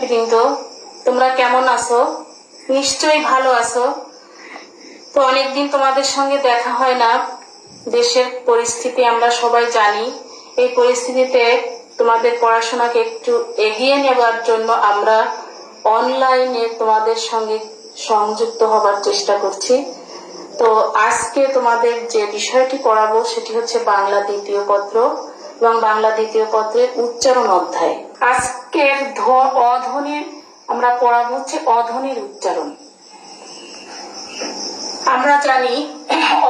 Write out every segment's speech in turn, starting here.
কিন্তু তোমরা কেমন আছো? নিশ্চয়ই ভালো আছো। তো অনেকদিন তোমাদের সঙ্গে দেখা হয় না। দেশের পরিস্থিতি আমরা সবাই জানি। এই পরিস্থিতিতে তোমাদের পড়াশোনাকে একটু এগিয়ে নেবার জন্য আমরা অনলাইনে তোমাদের সঙ্গে সংযুক্ত হবার চেষ্টা করছি। তো আজকে তোমাদের যে বিষয়টি পড়াবো সেটি হচ্ছে বাংলা দ্বিতীয় পত্র এবং বাংলা দ্বিতীয় পত্রের উচ্চারণ অধ্যায়। আজকের অধ্বনির আমরা পড়াবো হচ্ছে অধ্বনির উচ্চারণ। আমরা জানি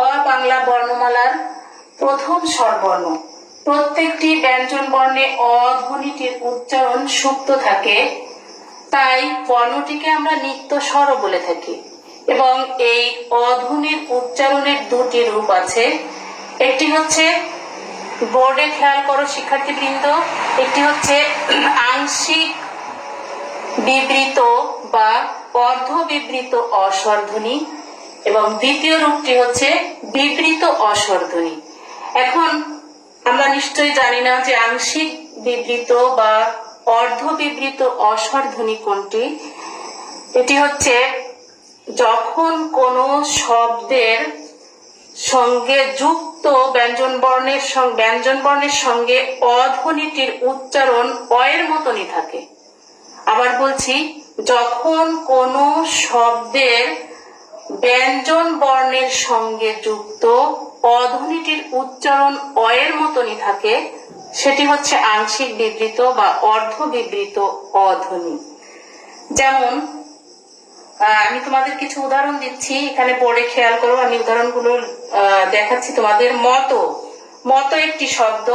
অ বাংলা বর্ণমালার প্রথম স্বরবর্ণ। প্রত্যেকটি ব্যঞ্জন বর্ণে অ ধ্বনিটির উচ্চারণ সুপ্ত থাকে, তাই বর্ণটিকে আমরা নিত্য স্বরও বলে থাকি। এবং এই অধ্বনির উচ্চারণের দুটি রূপ আছে। একটি হচ্ছে, বোর্ডে খেয়াল করো শিক্ষার্থীবৃন্দ, একটি হচ্ছে আংশিক বিবৃত বা অর্ধ বিবৃত অস্বরধ্বনি এবং দ্বিতীয় রূপটি হচ্ছে বিবৃত অস্বরধ্বনি। এখন আমরা নিশ্চয়ই জানি না যে আংশিক বিবৃত বা অর্ধ বিবৃত অস্বরধ্বনি কোনটি। এটি হচ্ছে যখন কোনো শব্দের সঙ্গে যুক্ত ব্যঞ্জন বর্ণের সঙ্গে অধ্বনিটির উচ্চারণ অয়ের মতনই থাকে। আবার বলছি, যখন কোনো শব্দের ব্যঞ্জন বর্ণের সঙ্গে যুক্ত অধ্বনিটির উচ্চারণ অয়ের মতনই থাকে, সেটি হচ্ছে আংশিক বিবৃত বা অর্ধ বিবৃত অধ্বনি। যেমন আমি তোমাদের কিছু উদাহরণ দিচ্ছি, এখানে বোর্ডে খেয়াল করো, আমি উদাহরণগুলো দেখাচ্ছি তোমাদের। মত একটি শব্দ।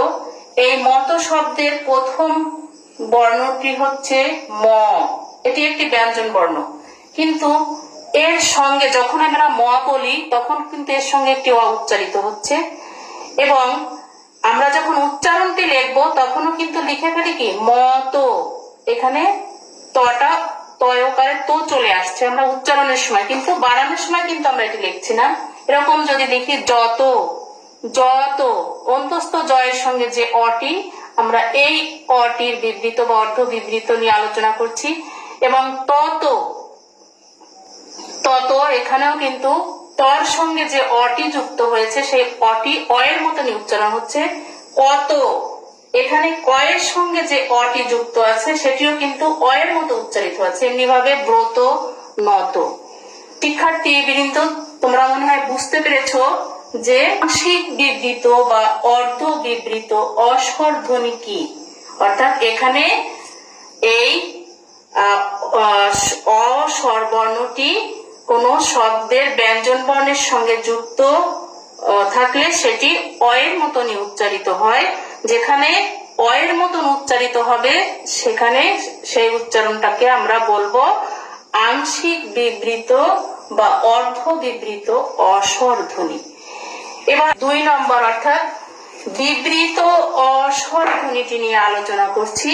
এই মত শব্দের প্রথম বর্ণটি হচ্ছে ম। এটি একটি ব্যঞ্জন বর্ণ, কিন্তু এর সঙ্গে যখন আমরা ম বলি তখন কিন্তু এর সঙ্গে একটি অ উচ্চারিত হচ্ছে। এবং আমরা যখন উচ্চারণটি লিখবো তখনও কিন্তু লিখে ফেলি কি মত। এখানে তটা তয়কারে তো চলে আসছে আমরা উচ্চারণের সময়, কিন্তু বানানোর সময় কিন্তু আমরা এটি লিখছি না। এরকম যদি দেখি যত, যত অন্তস্থ জয়ের সঙ্গে যে অটি, আমরা এই অটির বিবৃত বা অর্ধ বিবৃত নিয়ে আলোচনা করছি। এবং তত, তত এখানেও কিন্তু তর সঙ্গে যে অটি যুক্ত হয়েছে সেই অটি অয়ের মতনই উচ্চারণ হচ্ছে কত। এখানে কয়ের সঙ্গে যে অটি যুক্ত আছে সেটিও কিন্তু অয়ের মতো উচ্চারিত আছে। এমনি ভাবে ব্রত, নত। শিক্ষার্থীবৃন্দ, তোমরা মনে হয় বুঝতে পেরেছো যে আংশিক বিবৃত বা অর্ধ বিবৃত অস্বরধ্বনি কি। অর্থাৎ এখানে এই অস্বরবর্ণটি কোন শব্দের ব্যঞ্জন বর্ণের সঙ্গে যুক্ত থাকলে সেটি অয়ের মতনই উচ্চারিত হয়। যেখানে অয়ের মতন উচ্চারিত হবে সেখানে সেই উচ্চারণটাকে আমরা বলবো আংশিক বিবৃত বা অর্ধ বিবৃত অস্বরধ্বনি। এবার 2 নম্বর অর্থাৎ বিবৃত অস্বরধ্বনিটি নিয়ে আলোচনা করছি।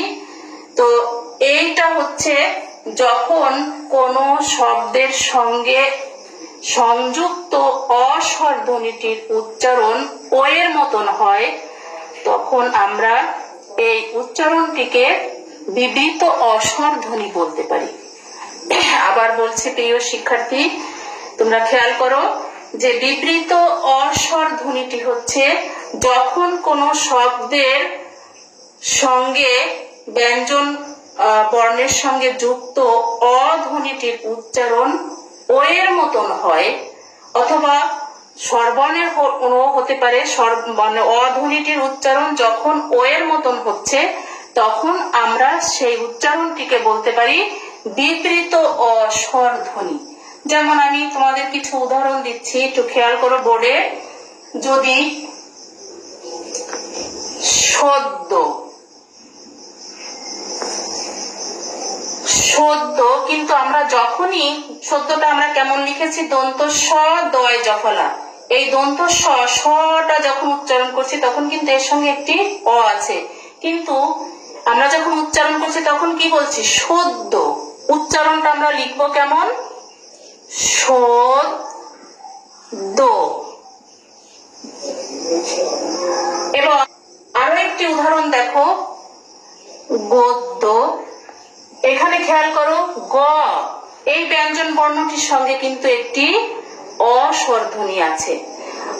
তো এইটা হচ্ছে যখন কোনো শব্দের সঙ্গে সংযুক্ত অস্বরধ্বনিটির উচ্চারণ ও এর মতন হয়, তখন আমরা এই উচ্চারণটিকে বিবৃত অস্বরধ্বনি বলতে পারি। আবার বলছি প্রিয় শিক্ষার্থী, তোমরা খেয়াল করো যে বিবৃত অস্বরধ্বনিটি হচ্ছে যখন কোনো শব্দের সঙ্গে ব্যঞ্জন বর্ণের সঙ্গে যুক্ত অধ্বনিটির উচ্চারণ ও এর মতন হয়, অথবা স্বরবর্ণের হতে পারে। মানে অধ্বনিটির উচ্চারণ যখন ও এর মতন হচ্ছে তখন আমরা সেই উচ্চারণটিকে বলতে পারি বিবৃত অস্বরধ্বনি। যেমন আমি তোমাদের কিছু উদাহরণ দিচ্ছি, একটু খেয়াল করো বোর্ডে। যদি সদ্য, সদ্য, কিন্তু আমরা যখনই সদ্যটা আমরা কেমন লিখেছি, দন্ত স দয় জফলা। এই দন্ত সটা যখন উচ্চারণ করছি তখন কিন্তু এর সঙ্গে একটি অ আছে, কিন্তু আমরা যখন উচ্চারণ করছি তখন কি বলছি সদ্য। উচ্চারণটা আমরা লিখবো কেমন, সদ্য। এবং আরো একটি উদাহরণ দেখো, গদ্য, এখানে খেয়াল করো গ, এই ব্যঞ্জন বর্ণটির সঙ্গে কিন্তু একটি অস্বরধ্বনি আছে।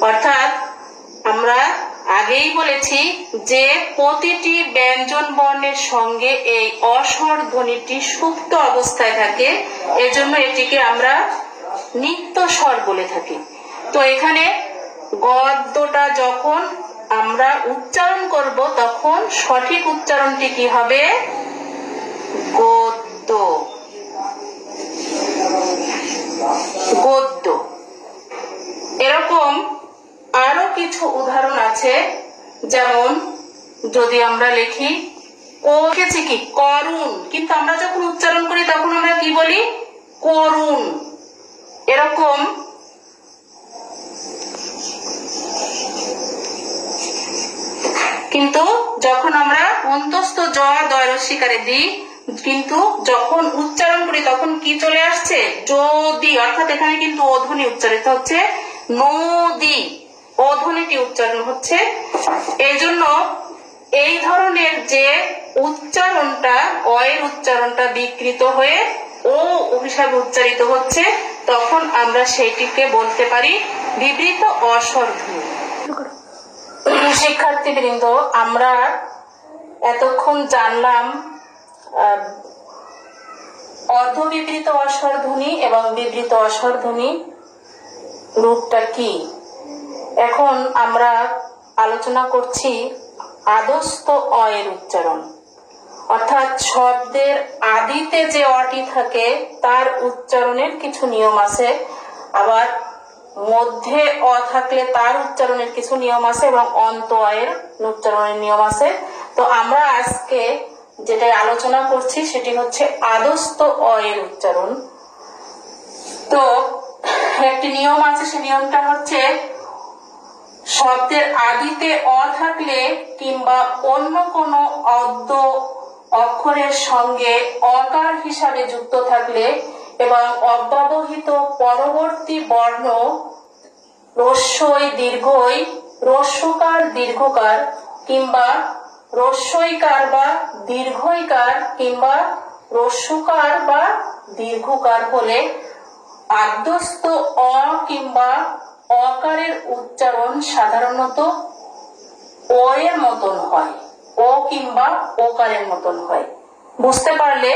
অর্থাৎ আমরা আগেই বলেছি যে প্রতিটি ব্যঞ্জন বর্ণের সঙ্গে এই অস্বর ধ্বনিটি সুপ্ত অবস্থায় থাকে, এজন্য এটিকে আমরা নিত্য স্বর বলে থাকি। তো এখানে গদ্যটা যখন আমরা উচ্চারণ করব তখন সঠিক উচ্চারণটি কি হবে? গদ্য, গদ্য। এরকম আরো কিছু উদাহরণ আছে, যেমন যদি আমরা লিখি কি করুণ, কিন্তু আমরা যখন উচ্চারণ করি তখন আমরা কি বলি? করুণ। এরকম কিন্তু যখন আমরা অন্তস্থ জ দয় রস্যিকারে দিই, কিন্তু যখন উচ্চারণ করি তখন কি চলে আসছে? যদি। অর্থাৎ এখানে কিন্তু অধ্বনি উচ্চারিত হচ্ছে, নদী, অধ্বনিটি উচ্চারণ হচ্ছে। এই জন্য এই ধরনের যে উচ্চারণটা, অয়ের উচ্চারণটা বিকৃত হয়ে ও হিসাবে উচ্চারিত হচ্ছে, তখন আমরা সেইটিকে বলতে পারি বিবৃত অস্বর ধ্বনি। শিক্ষার্থীবৃন্দ, আমরা এতক্ষণ জানলাম অর্ধবিবৃত অস্বর ধ্বনি এবং বিবৃত অস্বর ধ্বনি রূপটা কি। এখন আমরা আলোচনা করছি আদস্ত অয়ের উচ্চারণ। অর্থাৎ শব্দের আদিতে যে অটি থাকে তার উচ্চারণের কিছু নিয়ম আছে, আবার মধ্যে অ থাকলে তার উচ্চারণের কিছু নিয়ম আছে, এবং অন্ত অয়ের উচ্চারণের নিয়ম আছে। তো আমরা আজকে যেটা আলোচনা করছি সেটি হচ্ছে আদস্ত অয়ের উচ্চারণ। তো একটি নিয়ম আছে, সে নিয়মটা হচ্ছে শব্দের আদিতে অ থাকলে কিংবা অন্য কোনো অদ্য অক্ষরের সঙ্গে অকার হিসাবে যুক্ত থাকলে এবং অব্যবহিত পরবর্তী বর্ণ রস্যই দীর্ঘই, রস্যকার দীর্ঘকার কিংবা রস্যইকার বা দীর্ঘইকার কিংবা রস্যকার বা দীর্ঘকার হলে আদ্যস্ত অ কিংবা অকারের উচ্চারণ সাধারণত ও এর মতন হয়, ও কিংবা ওকারের মতন হয়। বুঝতে পারলে?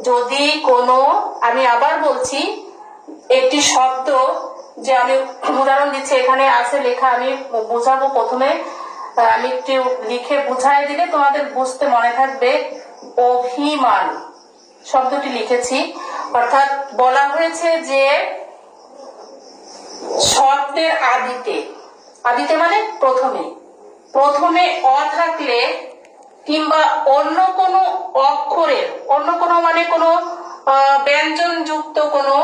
যদি কোনো, আমি আবার বলছি, একটি শব্দ, যে আমি উদাহরণ দিচ্ছি, এখানে আছে লেখা, আমি বোঝাবো। প্রথমে আমি একটু লিখে বুঝাই দিলে তোমাদের বুঝতে মনে থাকবে। অভিমান শব্দটি লিখেছি। অর্থাৎ বলা হয়েছে যে শব্দের আদিতে, আদিতে মানে প্রথমে, প্রথমে অ থাকলে কিংবা অন্য কোনো অক্ষরের, অন্য কোনো মানে কোনো ব্যঞ্জন যুক্ত কোনো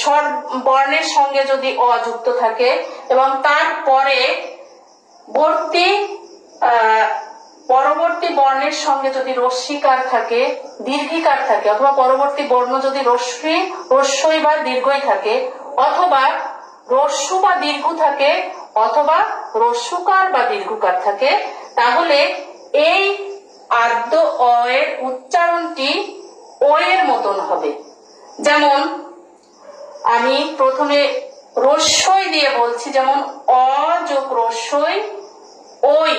স্বর বর্ণের সঙ্গে যদি অ যুক্ত থাকে এবং তারপরে পরবর্তী বর্ণের সঙ্গে যদি রস্যিকার থাকে, দীর্ঘিকার থাকে, অথবা পরবর্তী বর্ণ যদি রস্যই বা দীর্ঘই থাকে, অথবা রস্যু বা দীর্ঘ থাকে, অথবা রস্যকার বা দীর্ঘকার থাকে, তাহলে এই আদ্য অ এর উচ্চারণটি ও এর মতন হবে। যেমন আমি প্রথমে রস্যই দিয়ে বলছি, যেমন অ যোগ রস্যই ওই,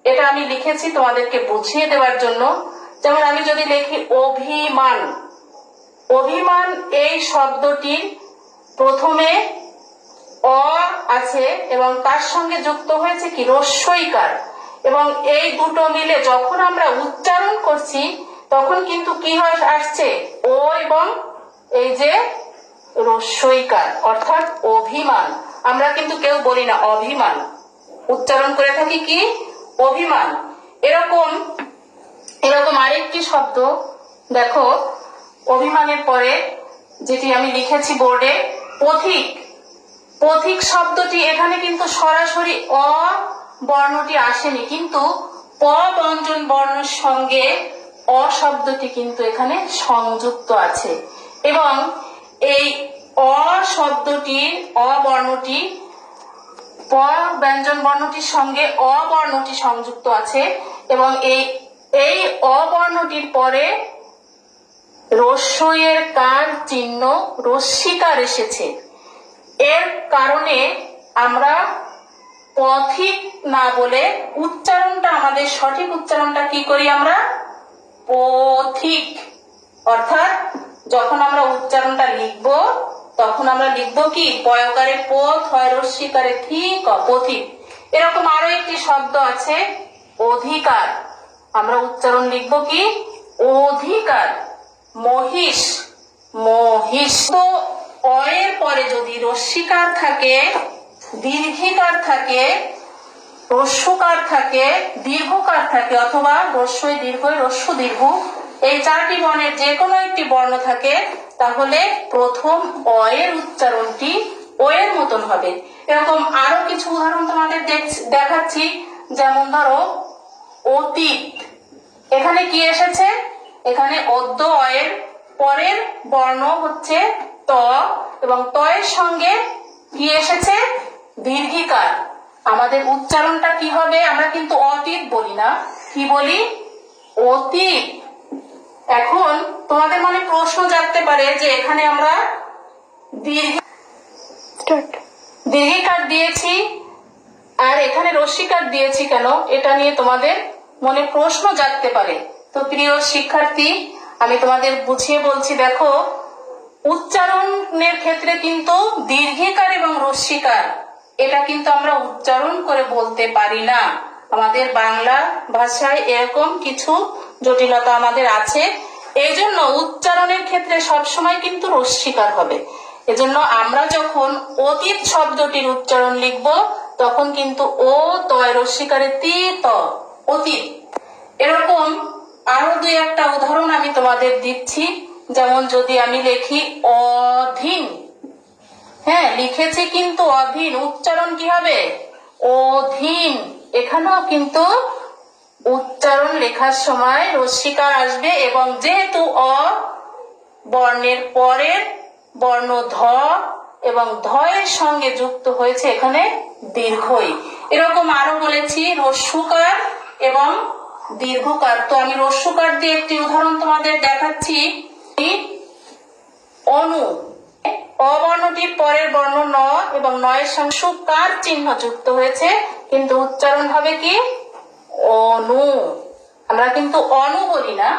এটা আমি লিখেছি তোমাদেরকে বুঝিয়ে দেওয়ার জন্য। যেমন আমি যদি লিখি অভিমান, অভিমান এই শব্দটির প্রথমে অ আছে এবং তার সঙ্গে যুক্ত হয়েছে কি? রস্যইকার। এবং এই দুটো মিলে যখন আমরা উচ্চারণ করছি তখন কিন্তু কি আসছে? ও এবং এই যে রস্যইকার, অর্থাৎ অভিমান। আমরা কিন্তু কেউ বলি না অভিমান, উচ্চারণ করে থাকি কি? অভিমান। এরকম আরেকটি শব্দ দেখো, অভিমানের পরে যেটি আমি লিখেছি বোর্ডে, পথিক। পথিক শব্দটি এখানে কিন্তু সরাসরি অ বর্ণটি আসেনি, কিন্তু প ব্যঞ্জন বর্ণের সঙ্গে অ শব্দটি কিন্তু এখানে সংযুক্ত আছে। এবং এই অ শব্দটির অ বর্ণটি প ব্যঞ্জন বর্ণটির সঙ্গে অ বর্ণটি সংযুক্ত আছে, এবং এই অ বর্ণটির পরে রস্যইয়ের কার চিহ্ন রস্যিকার এসেছে। এর কারণে আমরা পথিক না বলে উচ্চারণটা, আমাদের সঠিক উচ্চারণটা কি করি আমরা? পথিক। অর্থাৎ যখন আমরা উচ্চারণটা লিখব তখন আমরা লিখব কি? পয়কারে পথ, হয় রস্যিকারে ঠিক, পথিক। এরকম আরো একটি শব্দ আছে অধিকার, আমরা উচ্চারণ লিখব কি? অধিকার। মহিষ, মহিষ। তো অয়ের পরে যদি রস্যিকার থাকে, দীর্ঘিকার থাকে, রস্যকার থাকে, দীর্ঘকার থাকে, অথবা রস্যই দীর্ঘ, রস্য দীর্ঘ, এই চারটি বর্ণের যে কোনো একটি বর্ণ থাকে, তাহলে প্রথম অয়ের উচ্চারণটি ওয়ের মতন হবে। এরকম আরো কিছু উদাহরণ তোমাদের দেখাচ্ছি। যেমন ধরো অতীত, এখানে কি এসেছে? এখানে অদ্য অয়ের পরের বর্ণ হচ্ছে ত, এবং ত এর সঙ্গে কি এসেছে? দীর্ঘিকার। আমাদের উচ্চারণটা কি হবে? আমরা কিন্তু অতীত বলি না, কি বলি? অতীত। এখন তোমাদের মনে প্রশ্ন জাগতে পারে যে এখানে আমরা দীর্ঘিকার দিয়েছি আর এখানে রস্যিকার দিয়েছি কেন? এটা নিয়ে তোমাদের মনে প্রশ্ন জাগতে পারে। তো প্রিয় শিক্ষার্থী, আমি তোমাদের বুঝিয়ে বলছি। দেখো, উচ্চারণের ক্ষেত্রে কিন্তু দীর্ঘিকার এবং রস্যিকার এটা কিন্তু আমরা উচ্চারণ করে বলতে পারি না। আমাদের বাংলা ভাষায় এরকম কিছু জটিলতা আমাদের আছে। এই জন্য উচ্চারণের ক্ষেত্রে সবসময় কিন্তু রস্যিকার হবে। এজন্য আমরা যখন অতীত শব্দটির উচ্চারণ লিখব তখন কিন্তু ও তয় রস্যিকারে তি ত, অতীত। এরকম আরো দুই একটা উদাহরণ আমি তোমাদের দিচ্ছি। যেমন যদি আমি লিখি অধীন, হ্যাঁ লিখেছি কিন্তু অধীন, উচ্চারণ কি হবে? অধীন। এখানেও কিন্তু উচ্চারণ লেখার সময় রস্যিকার আসবে, এবং যেহেতু অ বর্ণের পরের বর্ণ ধ এবং ধ এর সঙ্গে যুক্ত হয়েছে এখানে দীর্ঘই। এরকম আরো বলেছি রস্যকার এবং দীর্ঘকার। তো আমি রস্যকার দিয়ে একটি উদাহরণ তোমাদের দেখাচ্ছি। অনু, অবর্ণটির পরের বর্ণ ন এবং নয়ের সঙ্গে সুকার চিহ্ন যুক্ত হয়েছে, কিন্তু উচ্চারণ হবে কি? অনু। আমরা কিন্তু অনু বলি না,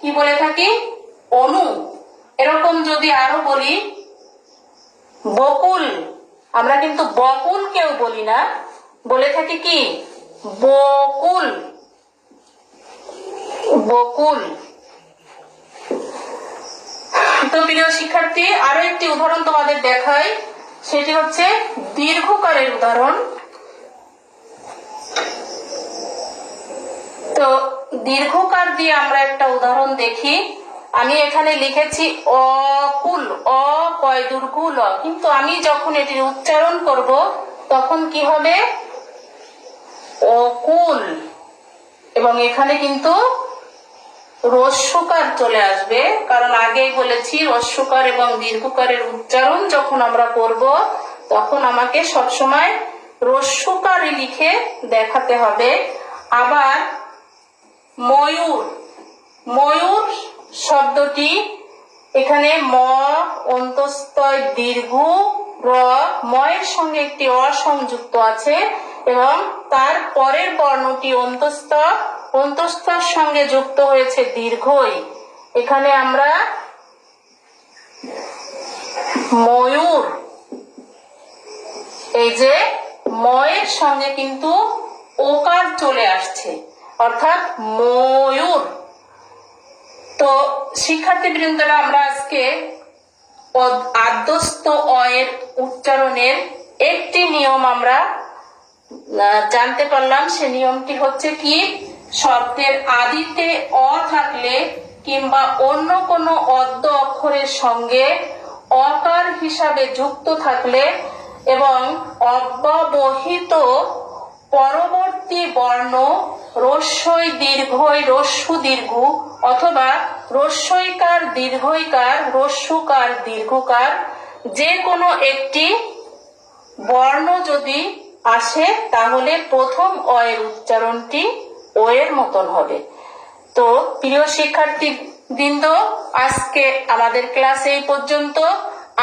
কি বলে থাকি? অনু। এরকম যদি আরো বলি বকুল, আমরা কিন্তু বকুল কেউ বলি না, বলে থাকি কি? বকুল, বকুল। তো প্রিয় শিক্ষার্থী, আরো একটি উদাহরণ তোমাদের দেখাই, সেটি হচ্ছে দীর্ঘকারের উদাহরণ। তো দীর্ঘকার দিয়ে আমরা একটা উদাহরণ দেখি। আমি এখানে লিখেছি অকুল, অ কয় দীর্ঘ ল, কিন্তু আমি যখন এটির উচ্চারণ করব তখন কি হবে? অকুল। এবং এখানে কিন্তু রস্যকার চলে আসবে, কারণ আগেই বলেছি রস্যকার এবং দীর্ঘকারের উচ্চারণ যখন আমরা করব তখন আমাকে সবসময় রস্যকার লিখে দেখাতে হবে। আবার ময়ূর, ময়ূর শব্দটি এখানে ম অন্তস্থয় দীর্ঘ র, ময়ের সঙ্গে একটি অ সংযুক্ত আছে এবং তার পরের বর্ণটি অন্তস্থ, অন্তস্থর সঙ্গে যুক্ত হয়েছে দীর্ঘই। এখানে আমরা ময়ূর, এই যে ময়ের সঙ্গে কিন্তু ওকার চলে আসছে, অর্থাৎ ময়ূর। তো শিক্ষার্থী বৃন্দরা, আমরা আজকে আদ্যস্থ অয়ের উচ্চারণের একটি নিয়ম আমরা জানতে পারলাম। সে নিয়মটি হচ্ছে কি? শব্দের আদিতে অ থাকলে কিংবা অন্য কোনো অদ্য অক্ষরের সঙ্গে অকার হিসাবে যুক্ত থাকলে এবং অব্যবহিত পরবর্তী বর্ণ রস্যই দীর্ঘই, রস্য দীর্ঘ অথবা রস্যইকার দীর্ঘইকার, রস্যকার দীর্ঘকার, যে কোনো একটি বর্ণ যদি আসে তাহলে প্রথম অয়ের উচ্চারণটি ও এর মতন হবে। তো প্রিয় শিক্ষার্থী বৃন্দ, আজকে আমাদের ক্লাস এই পর্যন্ত।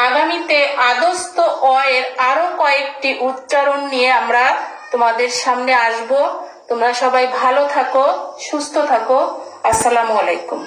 আগামীতে আদস্ত অ এর আরো কয়েকটি উচ্চারণ নিয়ে আমরা তোমাদের সামনে আসব। তোমরা সবাই ভালো থাকো, সুস্থ থাকো। আসসালামু আলাইকুম।